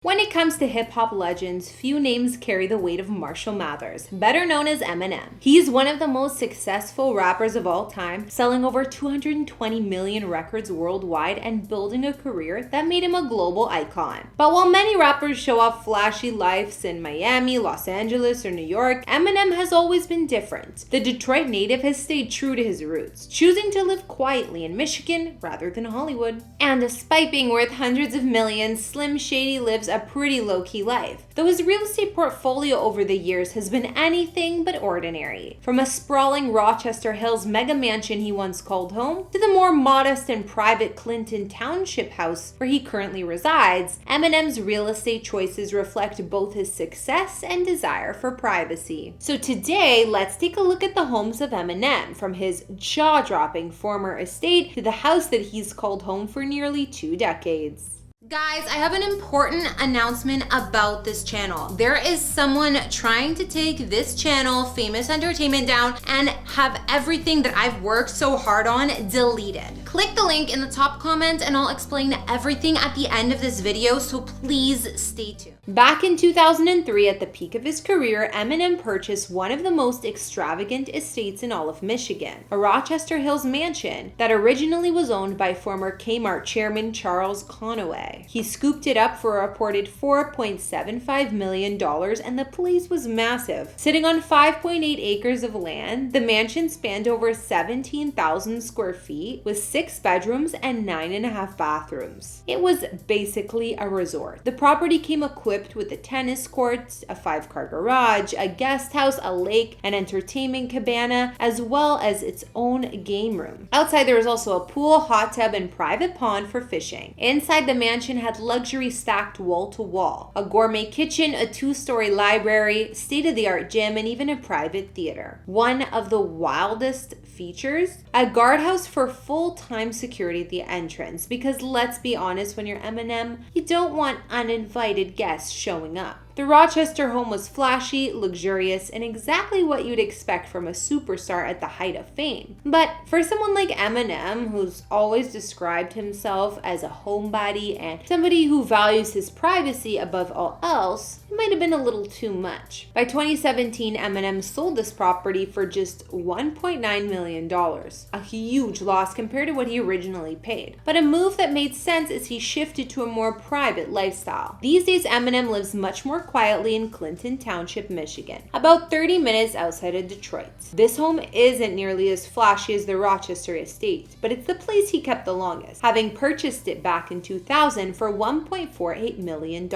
When it comes to hip-hop legends, few names carry the weight of Marshall Mathers, better known as Eminem. He's one of the most successful rappers of all time, selling over 220 million records worldwide and building a career that made him a global icon. But while many rappers show off flashy lives in Miami, Los Angeles, or New York, Eminem has always been different. The Detroit native has stayed true to his roots, choosing to live quietly in Michigan rather than Hollywood. And despite being worth hundreds of millions, Slim Shady lives a pretty low-key life, though his real estate portfolio over the years has been anything but ordinary. From a sprawling Rochester Hills mega mansion he once called home, to the more modest and private Clinton Township house where he currently resides, Eminem's real estate choices reflect both his success and desire for privacy. So today, let's take a look at the homes of Eminem, from his jaw-dropping former estate to the house that he's called home for nearly 2 decades. Guys, I have an important announcement about this channel. There is someone trying to take this channel, Famous Entertainment, down and have everything that I've worked so hard on deleted. Click the link in the top comment and I'll explain everything at the end of this video, so please stay tuned. Back in 2003, at the peak of his career, Eminem purchased one of the most extravagant estates in all of Michigan, a Rochester Hills mansion that originally was owned by former Kmart chairman Charles Conaway. He scooped it up for a reported $4.75 million, and the place was massive. Sitting on 5.8 acres of land, the mansion spanned over 17,000 square feet with 6 bedrooms and 9.5 bathrooms. It was basically a resort. The property came equipped with a tennis court, a 5-car garage, a guest house, a lake, an entertainment cabana, as well as its own game room. Outside, there was also a pool, hot tub, and private pond for fishing. Inside, the mansion had luxury stacked wall-to-wall, a gourmet kitchen, a 2-story library, state-of-the-art gym, and even a private theater. One of the wildest features, a guardhouse for full-time security at the entrance, because let's be honest, when you're Eminem, you don't want uninvited guests showing up. The Rochester home was flashy, luxurious, and exactly what you'd expect from a superstar at the height of fame. But for someone like Eminem, who's always described himself as a homebody and somebody who values his privacy above all else, it might have been a little too much. By 2017, Eminem sold this property for just $1.9 million, a huge loss compared to what he originally paid. But a move that made sense as he shifted to a more private lifestyle. These days, Eminem lives much more quietly in Clinton Township, Michigan, about 30 minutes outside of Detroit. This home isn't nearly as flashy as the Rochester estate, but it's the place he kept the longest, having purchased it back in 2000 for $1.48 million,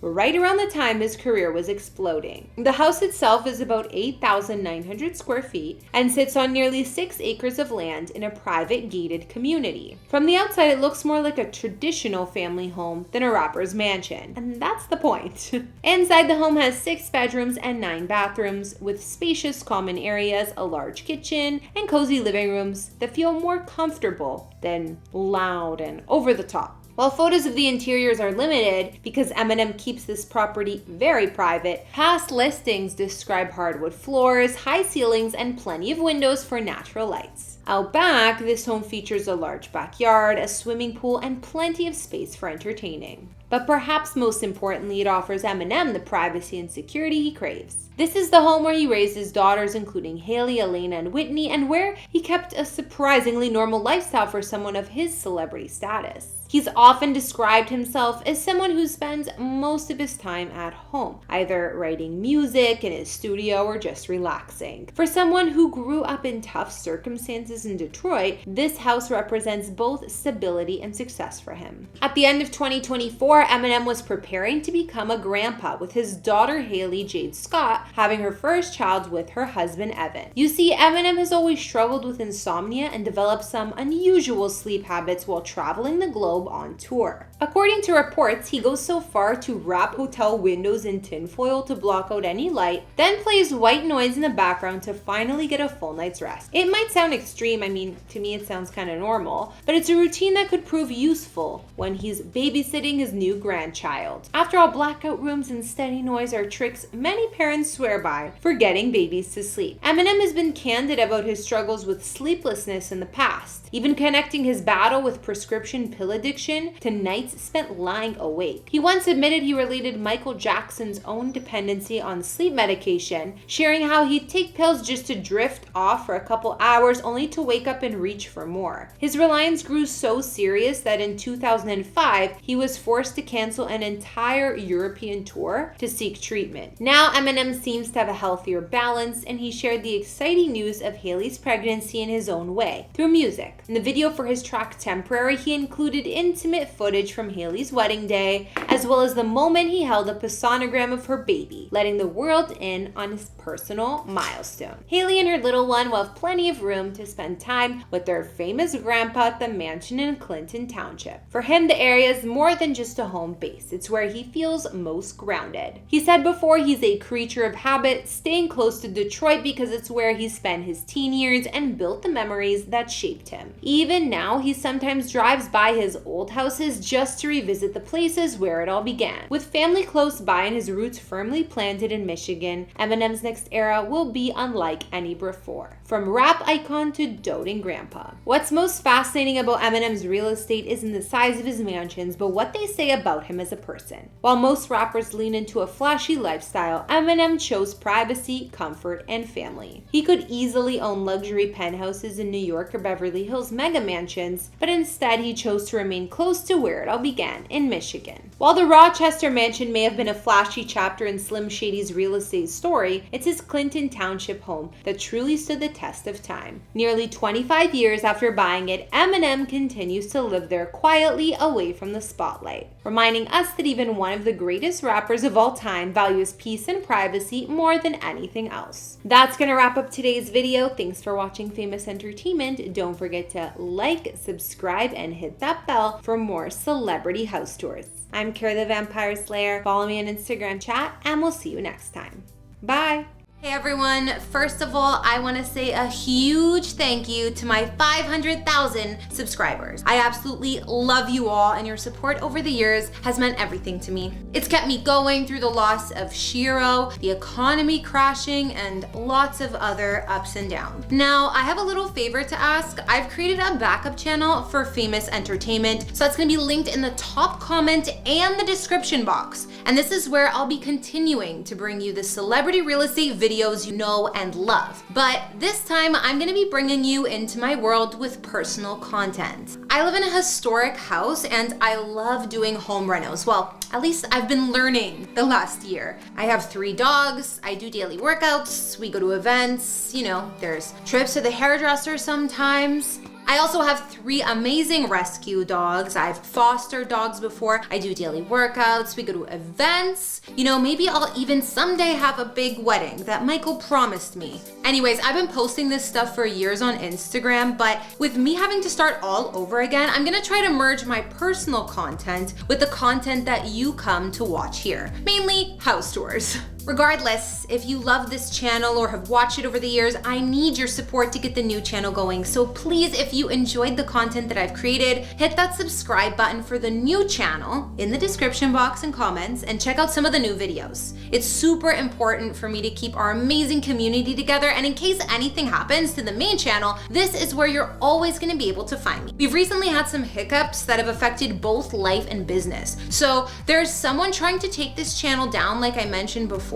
right around the time his career was exploding. The house itself is about 8,900 square feet and sits on nearly 6 acres of land in a private gated community. From the outside, it looks more like a traditional family home than a rapper's mansion, and that's the point. Inside, the home has 6 bedrooms and 9 bathrooms, with spacious common areas, a large kitchen, and cozy living rooms that feel more comfortable than loud and over the top. While photos of the interiors are limited because Eminem keeps this property very private, past listings describe hardwood floors, high ceilings, and plenty of windows for natural lights. Out back, this home features a large backyard, a swimming pool, and plenty of space for entertaining. But perhaps most importantly, it offers Eminem the privacy and security he craves. This is the home where he raised his daughters, including Haley, Elena, and Whitney, and where he kept a surprisingly normal lifestyle for someone of his celebrity status. He's often described himself as someone who spends most of his time at home, either writing music in his studio or just relaxing. For someone who grew up in tough circumstances in Detroit, this house represents both stability and success for him. At the end of 2024, Eminem was preparing to become a grandpa, with his daughter Haley Jade Scott having her first child with her husband Evan. You see, Eminem has always struggled with insomnia and developed some unusual sleep habits while traveling the globe on tour. According to reports, he goes so far to wrap hotel windows in tinfoil to block out any light, then plays white noise in the background to finally get a full night's rest. It might sound extreme, to me it sounds kind of normal, but it's a routine that could prove useful when he's babysitting his new grandchild. After all, blackout rooms and steady noise are tricks many parents swear by for getting babies to sleep. Eminem has been candid about his struggles with sleeplessness in the past, even connecting his battle with prescription pill addiction addiction to nights spent lying awake. He once admitted he related Michael Jackson's own dependency on sleep medication, sharing how he'd take pills just to drift off for a couple hours only to wake up and reach for more. His reliance grew so serious that in 2005, he was forced to cancel an entire European tour to seek treatment. Now Eminem seems to have a healthier balance, and he shared the exciting news of Hailey's pregnancy in his own way, through music. In the video for his track Temporary, he included intimate footage from Hailey's wedding day, as well as the moment he held up a sonogram of her baby, letting the world in on his personal milestone. Hailey and her little one will have plenty of room to spend time with their famous grandpa at the mansion in Clinton Township. For him, the area is more than just a home base. It's where he feels most grounded. He said before he's a creature of habit, staying close to Detroit because it's where he spent his teen years and built the memories that shaped him. Even now, he sometimes drives by his old houses just to revisit the places where it all began. With family close by and his roots firmly planted in Michigan, Eminem's next era will be unlike any before. From rap icon to doting grandpa. What's most fascinating about Eminem's real estate isn't the size of his mansions, but what they say about him as a person. While most rappers lean into a flashy lifestyle, Eminem chose privacy, comfort, and family. He could easily own luxury penthouses in New York or Beverly Hills mega mansions, but instead he chose to remain close to where it all began, in Michigan. While the Rochester mansion may have been a flashy chapter in Slim Shady's real estate story, it's his Clinton Township home that truly stood the test of time. Nearly 25 years after buying it, Eminem continues to live there quietly away from the spotlight, reminding us that even one of the greatest rappers of all time values peace and privacy more than anything else. That's gonna wrap up today's video. Thanks for watching Famous Entertainment. Don't forget to like, subscribe, and hit that bell for more celebrity house tours. I'm Kara the Vampire Slayer. Follow me on Instagram chat, and we'll see you next time. Bye! Hey everyone, first of all, I want to say a huge thank you to my 500,000 subscribers. I absolutely love you all, and your support over the years has meant everything to me. It's kept me going through the loss of Shiro, the economy crashing, and lots of other ups and downs. Now, I have a little favor to ask. I've created a backup channel for Famous Entertainment, so that's going to be linked in the top comment and the description box. And this is where I'll be continuing to bring you the celebrity real estate videos you know and love. But this time, I'm gonna be bringing you into my world with personal content. I live in a historic house and I love doing home renos. Well, at least I've been learning the last year. I have 3 dogs, I do daily workouts, we go to events, there's trips to the hairdresser sometimes. I also have 3 amazing rescue dogs. I've fostered dogs before. I do daily workouts. We go to events. Maybe I'll even someday have a big wedding that Michael promised me. Anyways, I've been posting this stuff for years on Instagram, but with me having to start all over again, I'm gonna try to merge my personal content with the content that you come to watch here, mainly house tours. Regardless, if you love this channel or have watched it over the years, I need your support to get the new channel going. So please, if you enjoyed the content that I've created, hit that subscribe button for the new channel in the description box and comments, and check out some of the new videos. It's super important for me to keep our amazing community together, and in case anything happens to the main channel, this is where you're always gonna be able to find me. We've recently had some hiccups that have affected both life and business. So there's someone trying to take this channel down, like I mentioned before,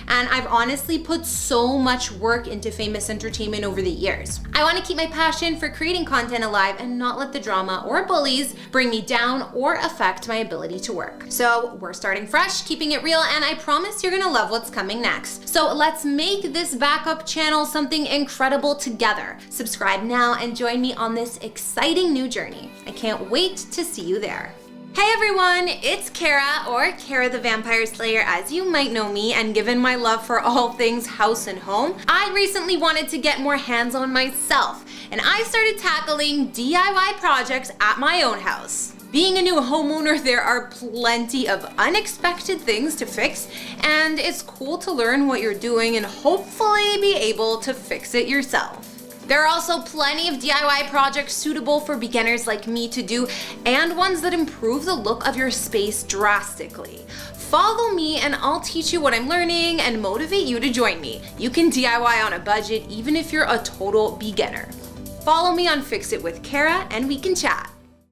and I've honestly put so much work into Famous Entertainment over the years. I want to keep my passion for creating content alive and not let the drama or bullies bring me down or affect my ability to work. So we're starting fresh, keeping it real, and I promise you're gonna love what's coming next. So let's make this backup channel something incredible together. Subscribe now and join me on this exciting new journey. I can't wait to see you there. Hey everyone, it's Kara, or Kara the Vampire Slayer as you might know me, and given my love for all things house and home, I recently wanted to get more hands-on myself, and I started tackling DIY projects at my own house. Being a new homeowner, there are plenty of unexpected things to fix, and it's cool to learn what you're doing and hopefully be able to fix it yourself. There are also plenty of DIY projects suitable for beginners like me to do, and ones that improve the look of your space drastically. Follow me and I'll teach you what I'm learning and motivate you to join me. You can DIY on a budget even if you're a total beginner. Follow me on Fix It with Kara and we can chat.